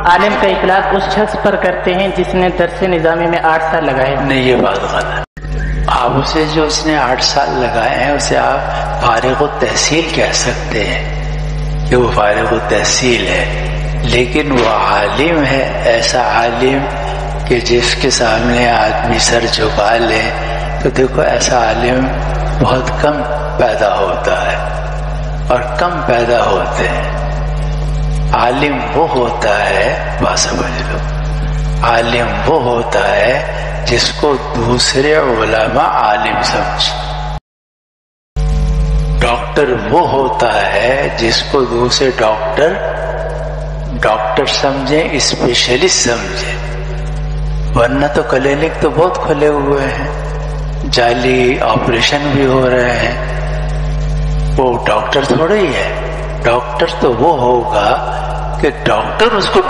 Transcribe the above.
عالم کا اطلاق اس شخص پر کرتے ہیں جس نے درس نظامی میں 8 سال لگائے. نہیں، یہ بات غلط. آپ اسے جو اس نے 8 سال لگائے ہیں اسے آپ فارغ التحصیل کہہ سکتے ہیں کہ وہ فارغ التحصیل ہے، لیکن وہ عالم ہے، ایسا عالم کہ جس کے سامنے آدمی سر جھکا لے. تو دیکھو ایسا عالم بہت کم پیدا ہوتا ہے اور کم پیدا ہوتے ہیں. عالم وہ ہوتا ہے، بات سمجھ لو، عالم وہ ہوتا ہے جس کو دوسرے علماء عالم سمجھے. ڈاکٹر وہ ہوتا ہے جس کو دوسرے ڈاکٹر سمجھیں، اسپیشلسٹ سمجھیں. ورنہ تو کلینک تو بہت کھلے ہوئے ہیں، جعلی آپریشن بھی ہو رہے ہیں. وہ ڈاکٹر تھوڑا ہی ہے. ڈاکٹر تو وہ ہوگا کہ ڈاکٹر اس کو